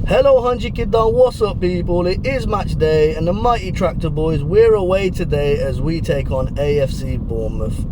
Hello Hunji Kid Don, what's up people? It is match day and the mighty Tractor Boys, we're away today as we take on AFC Bournemouth.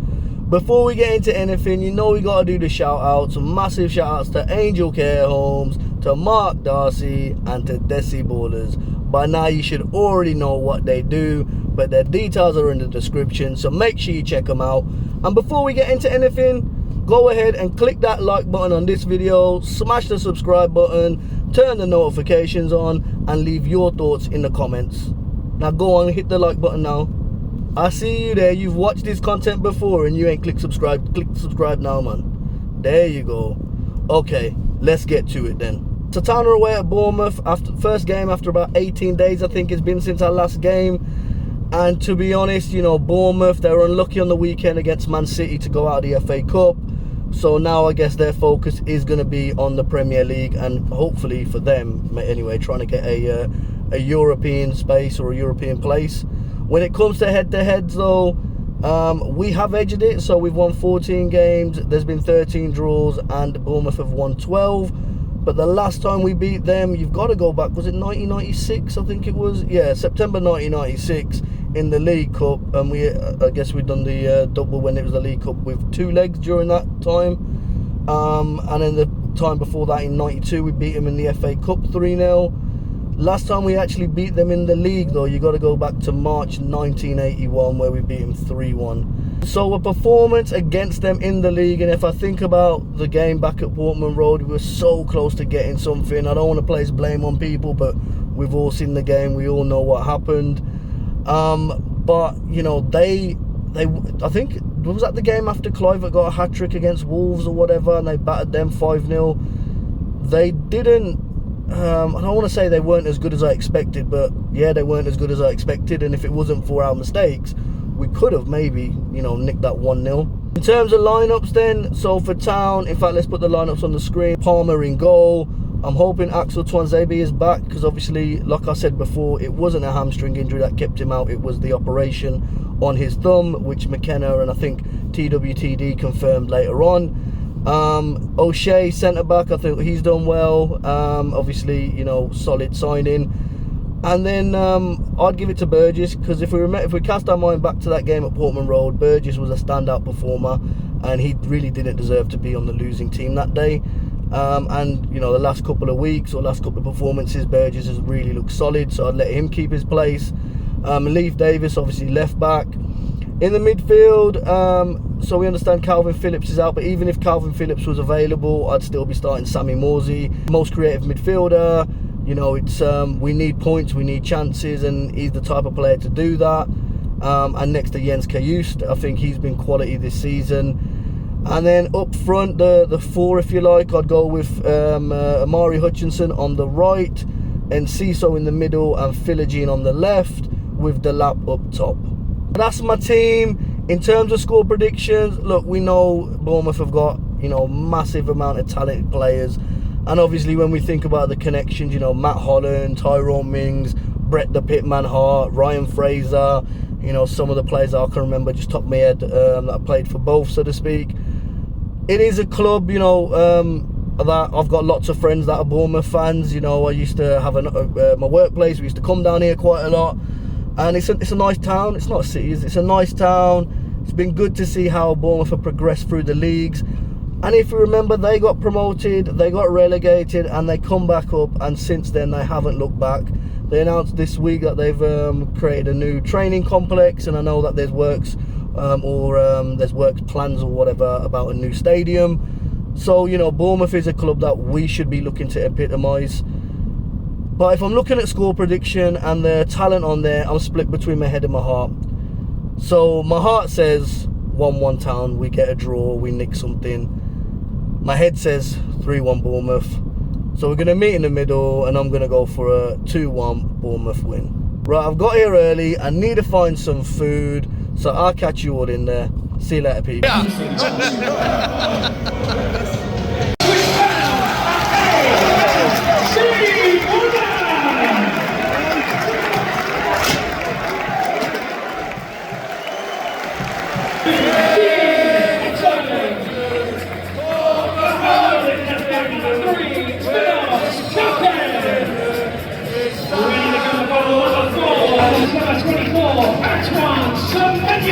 Before we get into anything, you know we got to do the shout outs. Massive shout outs to Angel Care Homes, to Mark Darcy and to Desi Ballers. By now you should already know what they do, but their details are in the description, so make sure you check them out. And before we get into anything, go ahead and click that like button on this video, smash the subscribe button, turn the notifications on, and leave your thoughts in the comments. Now go on, hit the like button now. I see you there. You've watched this content before and you ain't click subscribe. Click subscribe now, man. There you go. Okay, let's get to it then. So Town are away at Bournemouth after first game after about 18 days, I think it's been since our last game. And to be honest, you know, Bournemouth, they were unlucky on the weekend against Man City to go out of the FA Cup. So now I guess their focus is going to be on the Premier League, and hopefully for them anyway, trying to get a European space or a European place. When it comes to head-to-heads though, we have edged it. So we've won 14 games, there's been 13 draws, and Bournemouth have won 12. But the last time we beat them, you've got to go back, was it 1996? I think it was, yeah, September 1996 in the League Cup. And I guess we've done the double when it was the League Cup with 2 legs during that time. And then the time before that in 92, we beat them in the FA Cup 3-0. Last time we actually beat them in the league though, you got to go back to March 1981 where we beat them 3-1. So a performance against them in the league, and if I think about the game back at Portman Road, we were so close to getting something. I don't want to place blame on people, but we've all seen the game, we all know what happened. But you know, I think, was that the game after Clive got a hat-trick against Wolves or whatever, and they battered them 5-0. They didn't, I don't want to say they weren't as good as I expected, but yeah, they weren't as good as I expected. And if it wasn't for our mistakes, we could have maybe, you know, nicked that 1-0. In terms of lineups then, so for Town, in fact, let's put the lineups on the screen. Palmer in goal. I'm hoping Axel Tuanzebe is back, because obviously, like I said before, it wasn't a hamstring injury that kept him out. It was the operation on his thumb, which McKenna and I think TWTD confirmed later on. O'Shea centre-back, I think he's done well. Obviously, you know, solid signing. And then I'd give it to Burgess, because if we cast our mind back to that game at Portman Road, Burgess was a standout performer and he really didn't deserve to be on the losing team that day. And you know, the last couple of weeks or last couple of performances, Burgess has really looked solid, so I'd let him keep his place. Leif Davis obviously left back. In the midfield, so we understand Calvin Phillips is out, but even if Calvin Phillips was available, I'd still be starting Sammy Morsey. Most creative midfielder. You know, it's we need points, we need chances, and he's the type of player to do that. And next to Jens Kajust, I think he's been quality this season. And then up front, the 4, if you like, I'd go with Amari Hutchinson on the right, and Ciso in the middle, and Philogene on the left, with Delap up top. That's my team. In terms of score predictions, look, we know Bournemouth have got, you know, massive amount of talented players. And obviously when we think about the connections, you know, Matt Holland, Tyrone Mings, Brett the Pitman Hart, Ryan Fraser, you know, some of the players I can remember just top of my head that I played for both, so to speak. It is a club, you know, that I've got lots of friends that are Bournemouth fans. You know, I used to have my workplace, we used to come down here quite a lot. And it's a nice town. It's not a city, it's a nice town. It's been good to see how Bournemouth have progressed through the leagues. And if you remember, they got promoted, they got relegated, and they come back up, and since then they haven't looked back. They announced this week that they've created a new training complex, and I know that there's works plans or whatever about a new stadium. So, you know, Bournemouth is a club that we should be looking to epitomise. But if I'm looking at score prediction and the talent on there, I'm split between my head and my heart. So my heart says 1-1 Town, we get a draw, we nick something. My head says 3-1 Bournemouth. So we're going to meet in the middle, and I'm going to go for a 2-1 Bournemouth win. Right, I've got here early, I need to find some food, so I'll catch you all in there. See you later, people. Three, 2, number 24, Tuanzebe and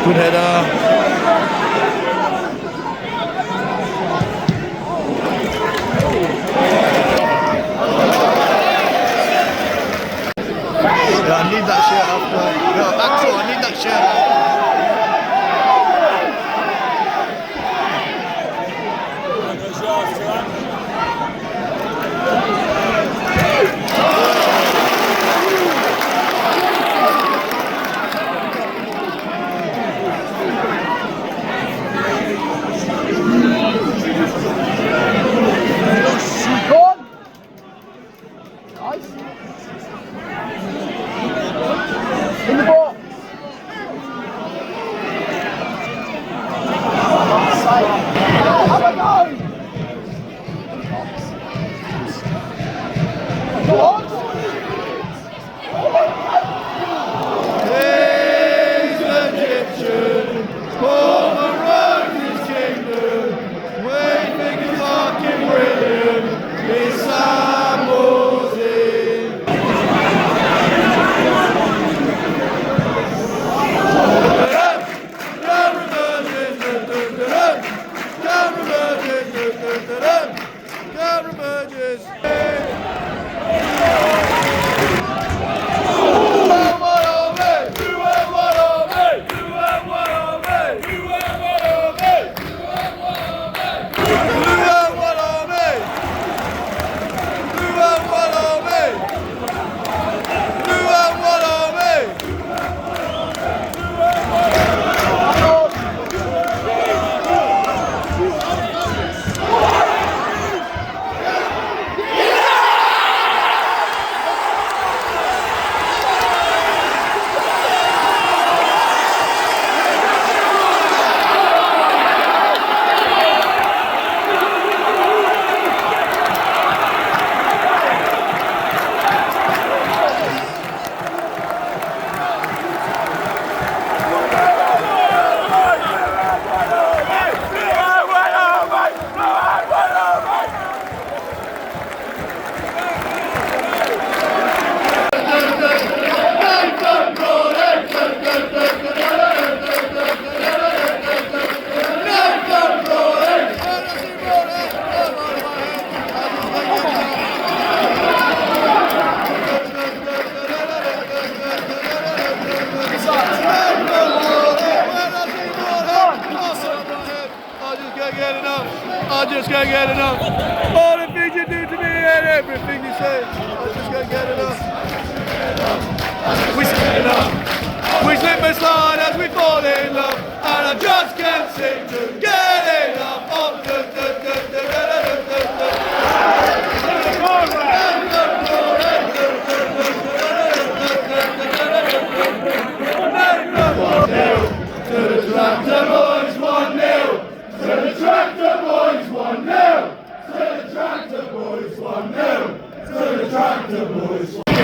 good header. Yeah, I need that shirt after. Yo, Axel, I need that shirt. I just can't get enough. All the things you do to me and everything you say, I just can't get enough. We slip enough. We slip and slide as we fall in love, and I just can't seem to get enough of to the tractor boys 1-0. To the tractor boys 1-0. To the tractor boys 1-0. To the tractor boys 1-0.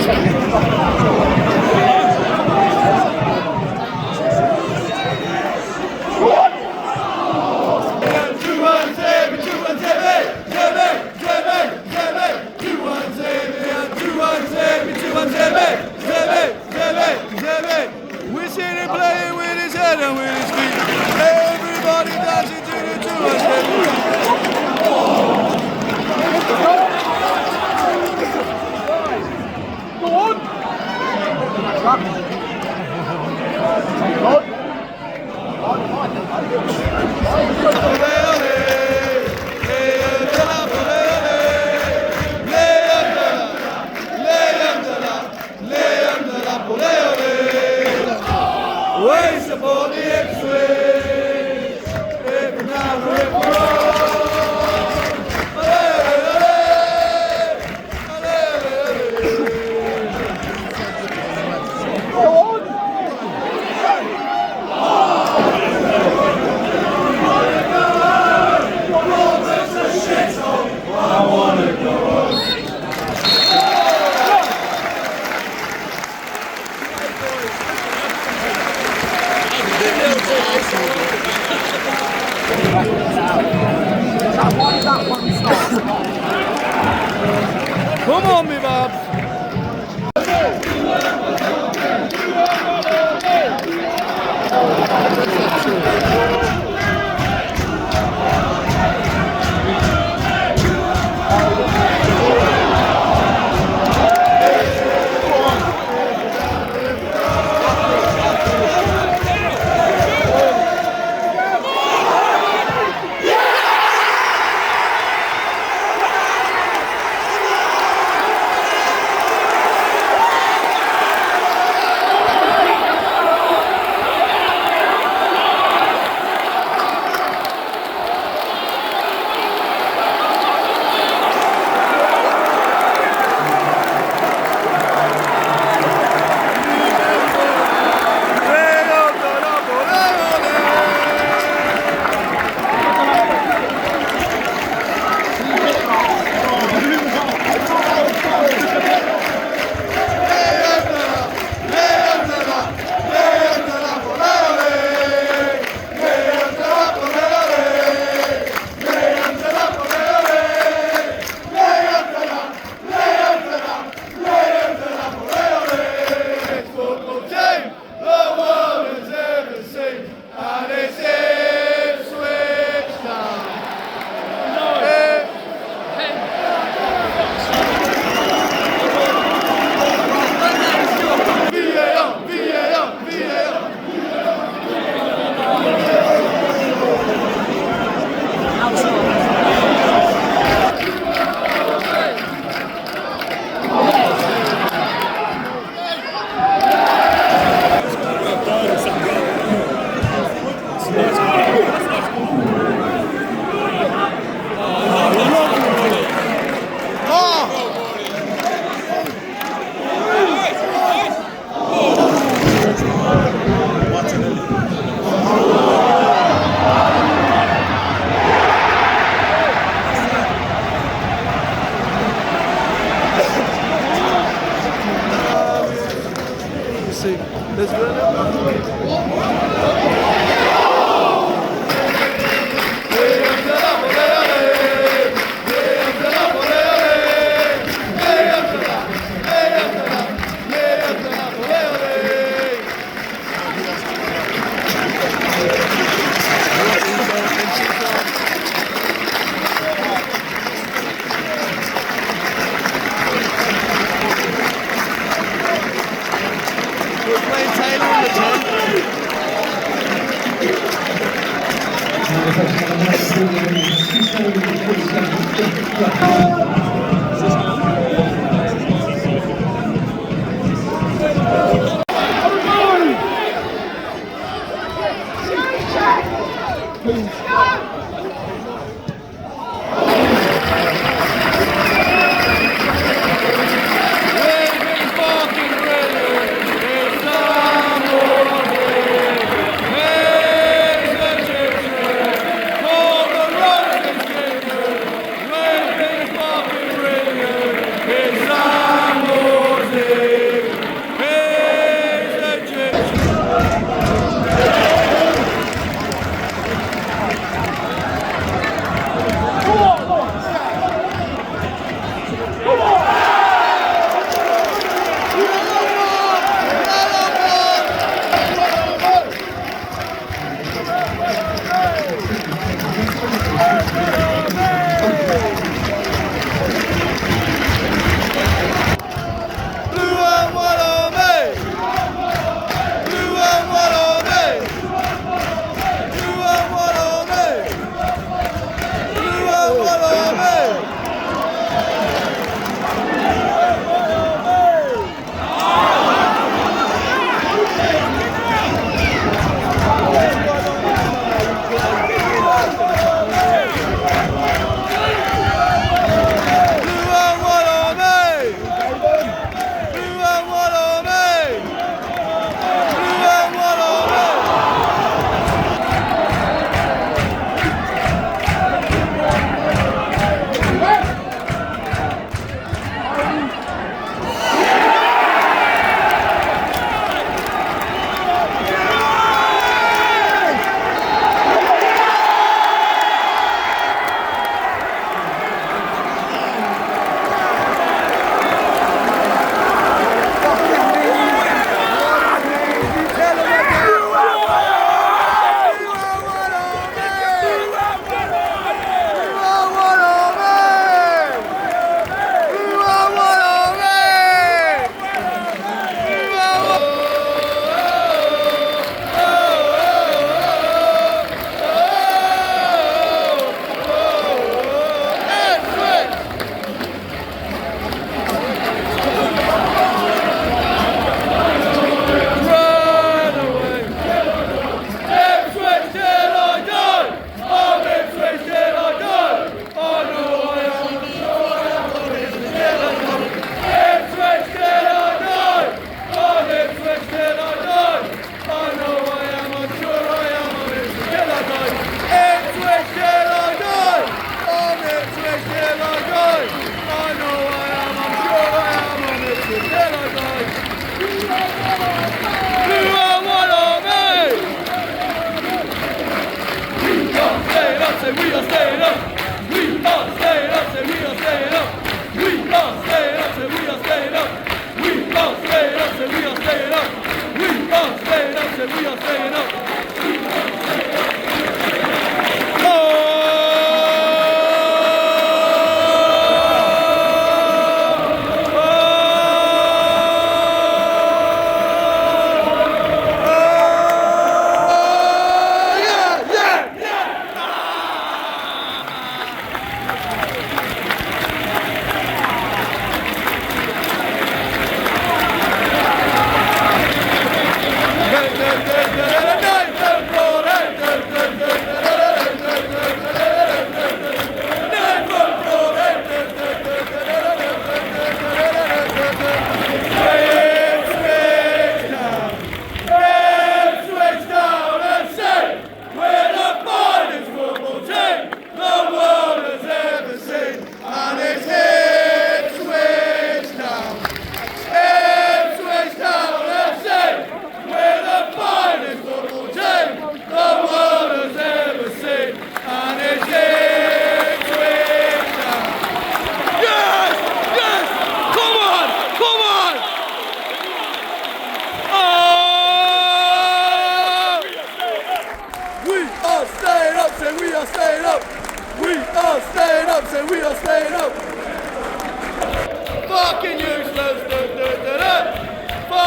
Let's go. Taylor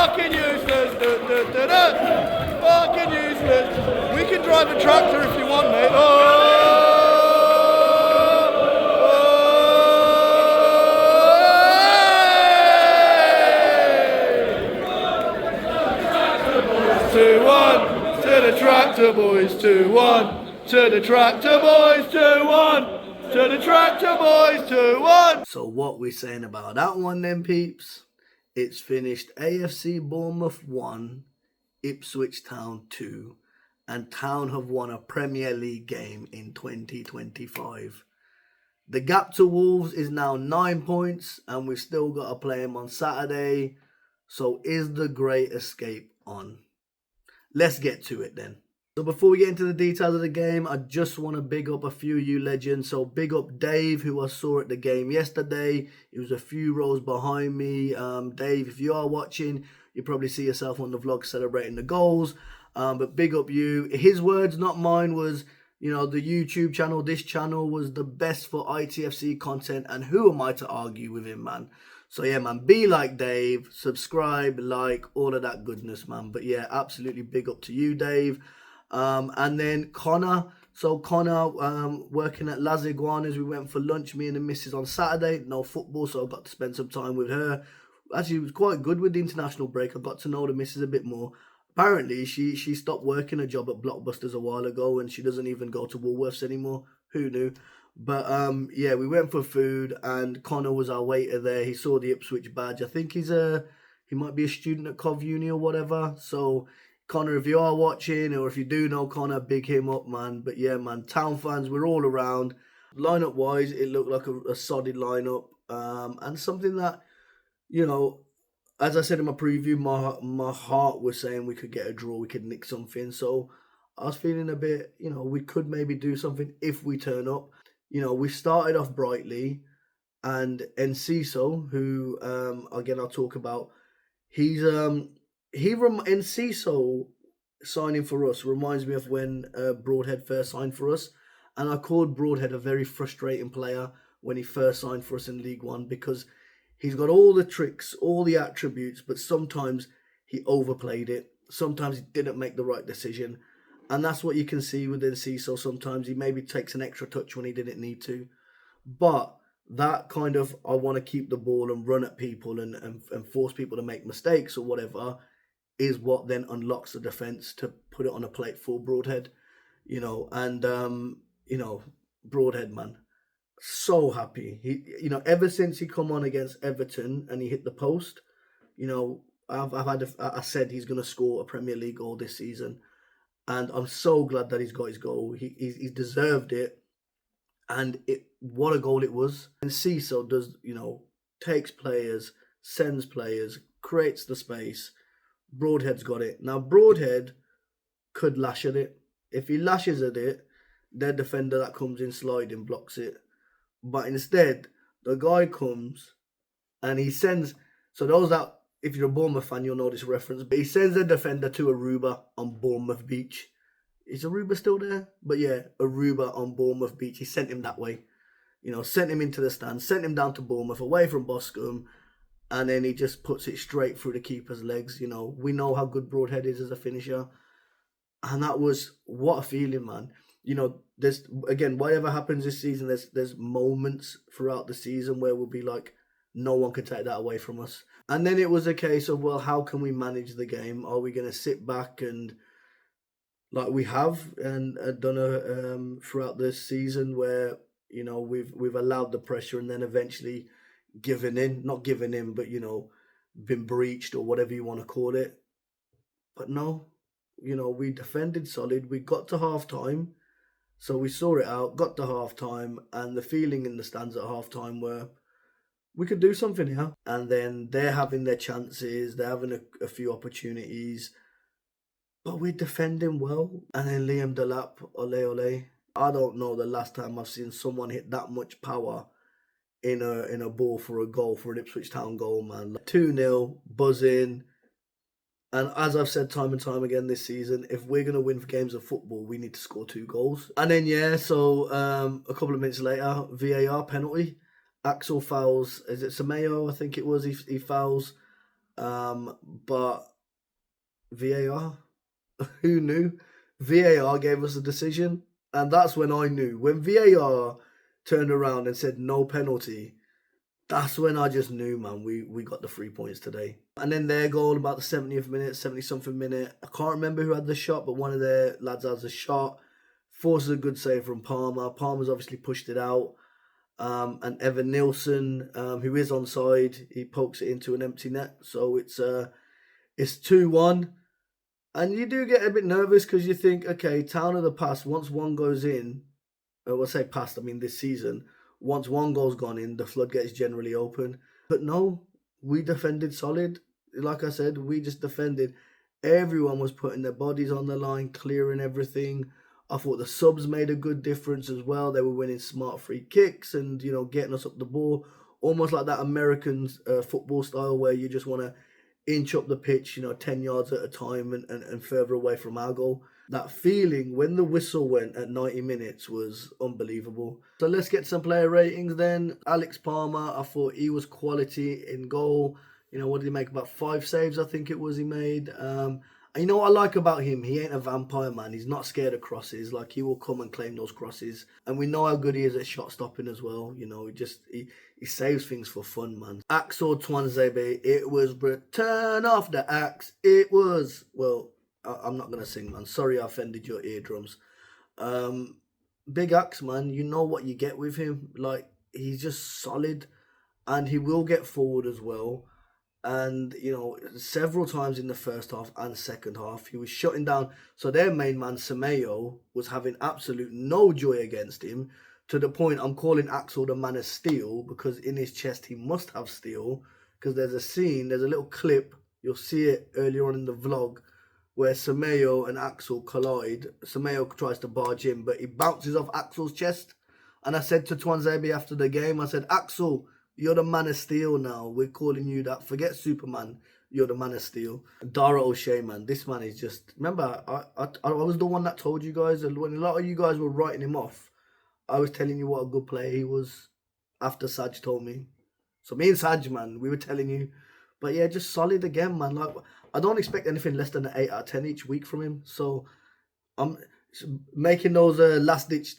Fucking useless. Fucking useless. We can drive a tractor if you want, mate. Oh! 2-1 to the tractor boys, 2-1 to the tractor boys, 2-1 to the tractor boys, 2-1. So what we saying about that one then, peeps? It's finished AFC Bournemouth 1, Ipswich Town 2, and Town have won a Premier League game in 2025. The gap to Wolves is now 9 points, and we've still got to play them on Saturday. So is the Great Escape on? Let's get to it then. So before we get into the details of the game, I just want to big up a few of you legends. So big up Dave, who I saw at the game yesterday. He was a few rows behind me. Dave, if you are watching, you probably see yourself on the vlog celebrating the goals. But big up you. His words, not mine, was, you know, the YouTube channel, this channel was the best for ITFC content. And who am I to argue with him, man? So yeah, man, be like Dave, subscribe, like, all of that goodness, man. But yeah, absolutely big up to you, Dave. And then Connor. So Connor, working at Las Iguanas, we went for lunch, me and the missus on Saturday. No football, so I got to spend some time with her. Actually, it was quite good with the international break. I got to know the missus a bit more. Apparently, she stopped working a job at Blockbusters a while ago, and she doesn't even go to Woolworths anymore. Who knew? But yeah, we went for food, and Connor was our waiter there. He saw the Ipswich badge. I think he might be a student at Cov Uni or whatever. So Connor, if you are watching, or if you do know Connor, big him up, man. But yeah, man, Town fans, we're all around. Lineup wise, it looked like a solid lineup, and something that, you know, as I said in my preview, my heart was saying we could get a draw, we could nick something. So I was feeling a bit, you know, we could maybe do something if we turn up. You know, we started off brightly, and Enciso, who again I'll talk about, Enciso signing for us reminds me of when Broadhead first signed for us, and I called Broadhead a very frustrating player when he first signed for us in League One, because he's got all the tricks, all the attributes, but sometimes he overplayed it. Sometimes he didn't make the right decision. And that's what you can see with Enciso. Sometimes he maybe takes an extra touch when he didn't need to. But that kind of, I want to keep the ball and run at people and force people to make mistakes or whatever, is what then unlocks the defence to put it on a plate for Broadhead. You know, and, you know, Broadhead, man, so happy. He, you know, ever since he come on against Everton and he hit the post, you know, I said he's going to score a Premier League goal this season. And I'm so glad that he's got his goal. He deserved it. And what a goal it was. And Enciso does, you know, takes players, sends players, creates the space. Broadhead's got it. Now, Broadhead could lash at it. If he lashes at it, their defender that comes in sliding blocks it. But instead, the guy comes and he sends... So those that... If you're a Bournemouth fan, you'll know this reference. But he sends a defender to Aruba on Bournemouth Beach. Is Aruba still there? But yeah, Aruba on Bournemouth Beach. He sent him that way. You know, sent him into the stand, sent him down to Bournemouth, away from Boscombe. And then he just puts it straight through the keeper's legs. You know, we know how good Broadhead is as a finisher. And that was, what a feeling, man. You know, there's, again, whatever happens this season, there's moments throughout the season where we'll be like, no one can take that away from us. And then it was a case of, well, how can we manage the game? Are we going to sit back and, like we have and done throughout this season, where, you know, we've allowed the pressure and then eventually not given in, but, you know, been breached or whatever you want to call it. But no, you know, we defended solid. We got to half time. So we saw it out, got to half time, and the feeling in the stands at half time were, we could do something here. And then they're having their chances, they're having a few opportunities, but we're defending well. And then Liam Delap, ole. I don't know the last time I've seen someone hit that much power in a ball for a goal, for an Ipswich Town goal, man. Like 2-0, buzzing. And as I've said time and time again this season, if we're going to win for games of football, we need to score 2 goals. And then, yeah, so a couple of minutes later, VAR penalty. Axel fouls, is it Semedo? I think it was. He fouls But VAR, who knew? VAR gave us a decision, and that's when I knew. When VAR turned around and said no penalty, that's when I just knew, man, we got the 3 points today. And then their goal about the 70th minute, 70-something minute. I can't remember who had the shot, but one of their lads has a shot. Forces a good save from Palmer. Palmer's obviously pushed it out. And Evanilson, who is onside, he pokes it into an empty net. So it's 2-1. And you do get a bit nervous because you think, okay, Town of the past, once one goes in, we'll say past, I mean this season, once one goal's gone in, the floodgates generally open. But no, we defended solid. Like I said, we just defended. Everyone was putting their bodies on the line, clearing everything. I thought the subs made a good difference as well. They were winning smart free kicks and, getting us up the ball. Almost like that American football style where you just want to inch up the pitch, 10 yards at a time and further away from our goal. That feeling when the whistle went at 90 minutes was unbelievable. So let's get some player ratings then. Alex Palmer, I thought he was quality in goal. What did he make? About 5 saves, I think it was he made. And you know what I like about him? He ain't a vampire, man. He's not scared of crosses. Like, he will come and claim those crosses. And we know how good he is at shot stopping as well. He saves things for fun, man. Axel Tuanzebe, it was turn off the axe. It was, well, I'm not going to sing, man. Sorry I offended your eardrums. Big Axe, man. You know what you get with him. Like, he's just solid. And he will get forward as well. And, several times in the first half and second half, he was shutting down. So their main man, Semedo, was having absolute no joy against him, to the point I'm calling Axel the Man of Steel, because in his chest he must have steel. Because there's a little clip, you'll see it earlier on in the vlog, where Semedo and Axel collide. Semedo tries to barge in, but he bounces off Axel's chest. And I said to Tuanzebe after the game, I said, Axel, you're the Man of Steel now. We're calling you that. Forget Superman. You're the Man of Steel. Dara O'Shea, man. This man is just... Remember, I was the one that told you guys, and when a lot of you guys were writing him off, I was telling you what a good player he was after Saj told me. So me and Saj, man, we were telling you. But yeah, just solid again, man. Like, I don't expect anything less than an 8 out of 10 each week from him. So I'm making those last-ditch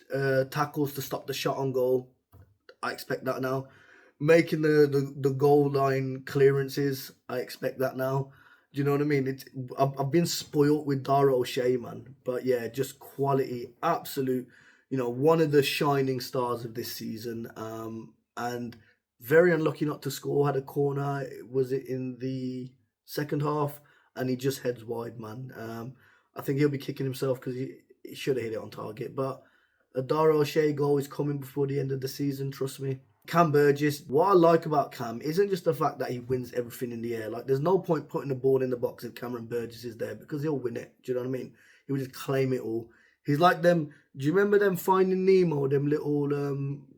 tackles to stop the shot on goal. I expect that now. Making the goal line clearances, I expect that now. Do you know what I mean? I've been spoilt with Dara O'Shea, man. But yeah, just quality, absolute, one of the shining stars of this season. And very unlucky not to score. Had a corner, was it in the second half? And he just heads wide, man. I think he'll be kicking himself because he should have hit it on target. But a Dara O'Shea goal is coming before the end of the season, trust me. Cam Burgess, what I like about Cam isn't just the fact that he wins everything in the air. Like, there's no point putting the ball in the box if Cameron Burgess is there, because he'll win it. Do you know what I mean? He will just claim it all. He's like them. Do you remember them Finding Nemo? Them little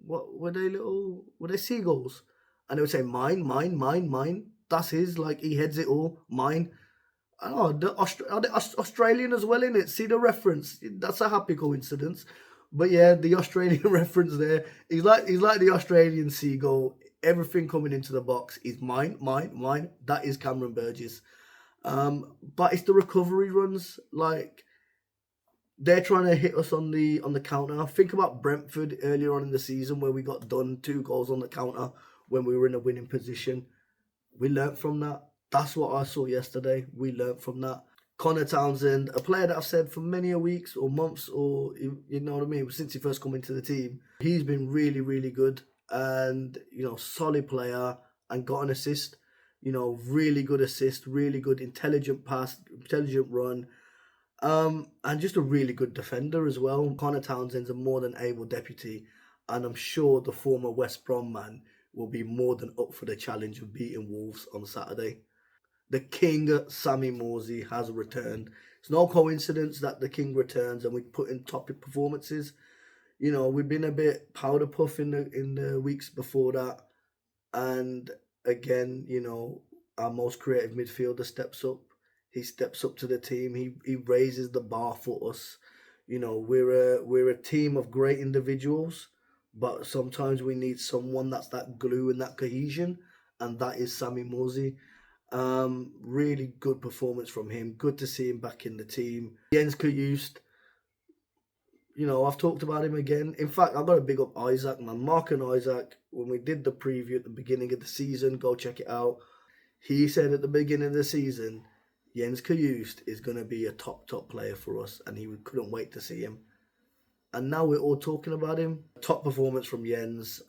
what were they? Were they seagulls? And they would say mine, mine, mine, mine. That's his. Like, he heads it all. Mine. Oh, the Australian as well, innit? See the reference? That's a happy coincidence. But yeah, the Australian reference there. He's like the Australian seagull. Everything coming into the box is mine, mine, mine. That is Cameron Burgess. But it's the recovery runs. Like, they're trying to hit us on the counter. Think about Brentford earlier on in the season where we got done 2 goals on the counter when we were in a winning position. We learnt from that. That's what I saw yesterday. We learnt from that. Connor Townsend, a player that I've said for many weeks or months, or you know what I mean, since he first come into the team, he's been really, really good, and solid player, and got an assist. Really good assist, really good intelligent pass, intelligent run, and just a really good defender as well. Connor Townsend's a more than able deputy, and I'm sure the former West Brom man will be more than up for the challenge of beating Wolves on Saturday. The King, Sammy Morsy, has returned. It's no coincidence that the King returns and we put in top performances. We've been a bit powder puff in the weeks before that. And again, our most creative midfielder steps up. He steps up to the team. He raises the bar for us. We're a team of great individuals, but sometimes we need someone that's that glue and that cohesion, and that is Sammy Morsy. Really good performance from him. Good to see him back in the team. Jens Kajust, you know, I've talked about him again. In fact, I've got to big up Isaac, man. Mark and Isaac, when we did the preview at the beginning of the season, go check it out. He said at the beginning of the season, Jens Kajust is going to be a top player for us, and he couldn't wait to see him. And now we're all talking about him. Top performance from Jens.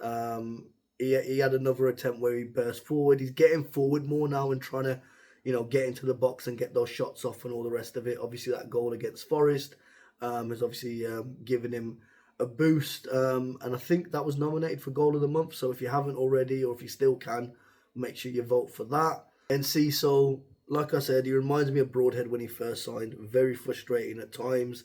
He had another attempt where he burst forward. He's getting forward more now and trying to, you know, get into the box and get those shots off and all the rest of it. Obviously, that goal against Forest has obviously given him a boost. And I think that was nominated for Goal of the Month. So if you haven't already, or if you still can, make sure you vote for that. And Cecil, like I said, he reminds me of Broadhead when he first signed. Very frustrating at times.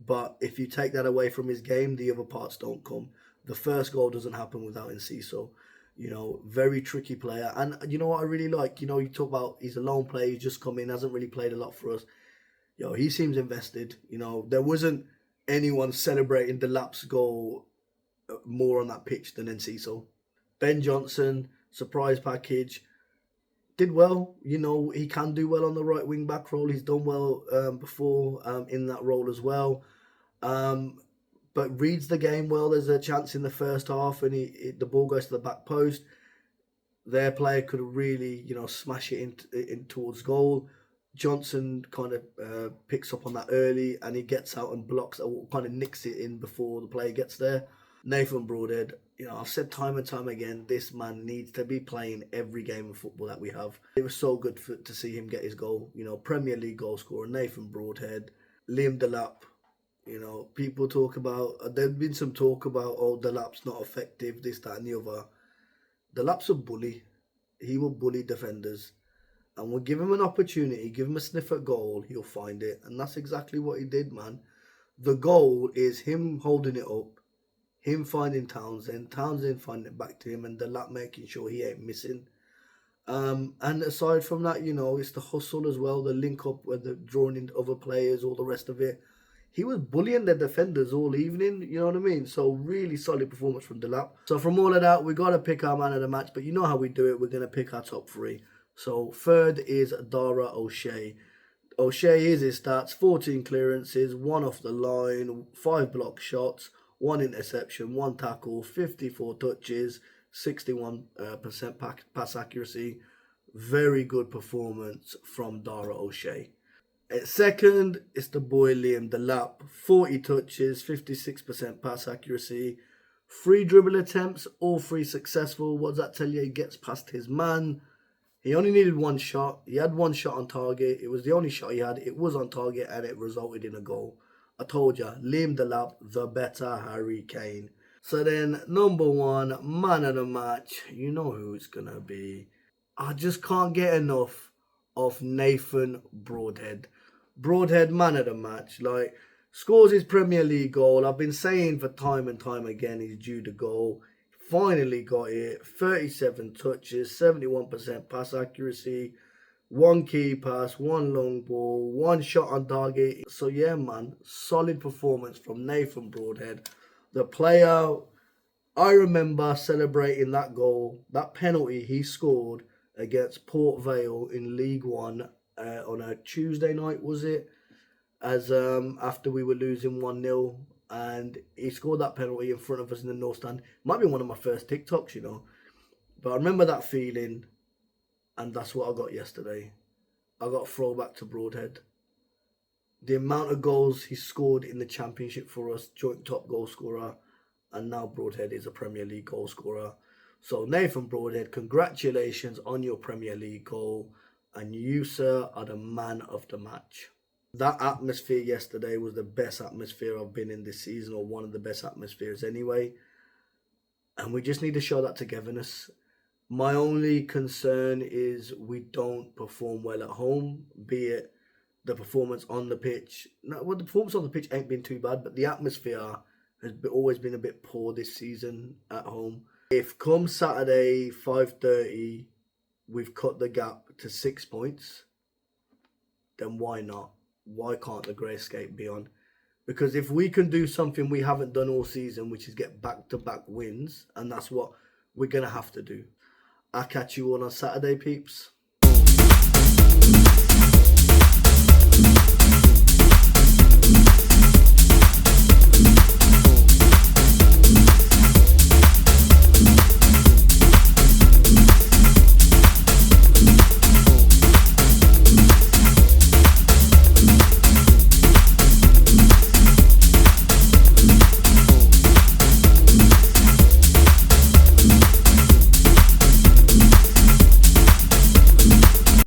But if you take that away from his game, the other parts don't come. The first goal doesn't happen without Enciso. You know, very tricky player. And you know what I really like? You know, you talk about he's a lone player, he's just come in, hasn't really played a lot for us. You know, he seems invested. You know, there wasn't anyone celebrating Delap's goal more on that pitch than Enciso. Ben Johnson, surprise package. Did well, you know, he can do well on the right wing back role. He's done well before in that role as well. But reads the game well. There's a chance in the first half and the ball goes to the back post. Their player could really, you know, smash it in towards goal. Johnson kind of picks up on that early and he gets out and blocks, or kind of nicks it in before the player gets there. Nathan Broadhead, you know, I've said time and time again, this man needs to be playing every game of football that we have. It was so good to see him get his goal. You know, Premier League goal scorer, Nathan Broadhead, Liam Delap. You know, people talk about, there's been some talk about, oh, Delap's not effective, this, that and the other. Delap's a bully. He will bully defenders. And we'll give him an opportunity, give him a sniff at goal, he'll find it. And that's exactly what he did, man. The goal is him holding it up, him finding Townsend finding it back to him, and Delap making sure he ain't missing. And aside from that, you know, it's the hustle as well, the link up with the drawing in other players, all the rest of it. He was bullying the defenders all evening, you know what I mean? So really solid performance from Delap. So from all of that, we got to pick our man of the match, but you know how we do it. We're going to pick our top three. So third is Dara O'Shea. O'Shea is his stats: 14 clearances, 1 off the line, 5 block shots, 1 interception, 1 tackle, 54 touches, 61% pass accuracy. Very good performance from Dara O'Shea. At second, it's the boy Liam Delap. 40 touches, 56% pass accuracy. 3 dribble attempts, all 3 successful. What does that tell you? He gets past his man. He only needed 1 shot. He had 1 shot on target. It was the only shot he had. It was on target and it resulted in a goal. I told you, Liam Delap, the better Harry Kane. So then, number 1, man of the match. You know who it's going to be. I just can't get enough of Nathan Broadhead. Broadhead, man of the match. Like, scores his Premier League goal. I've been saying for time and time again he's due the goal. Finally got it. 37 touches, 71% pass accuracy, 1 key pass, 1 long ball, 1 shot on target. So yeah, man, solid performance from Nathan Broadhead. The player, I remember celebrating that goal, that penalty he scored against Port Vale in League One on a Tuesday night, was it? As after we were losing 1-0. And he scored that penalty in front of us in the North Stand. Might be one of my first TikToks, you know. But I remember that feeling. And that's what I got yesterday. I got a throwback to Broadhead. The amount of goals he scored in the Championship for us, joint top goal scorer. And now Broadhead is a Premier League goal scorer. So Nathan Broadhead, congratulations on your Premier League goal. And you, sir, are the man of the match. That atmosphere yesterday was the best atmosphere I've been in this season, or one of the best atmospheres anyway. And we just need to show that togetherness. My only concern is we don't perform well at home, be it the performance on the pitch. No, well, the performance on the pitch ain't been too bad, but the atmosphere has always been a bit poor this season at home. If come Saturday, 5:30, we've cut the gap to 6 points, then why not? Why can't the Greyscape be on? Because if we can do something we haven't done all season, which is get back-to-back wins, and that's what we're going to have to do. I'll catch you all on Saturday, peeps.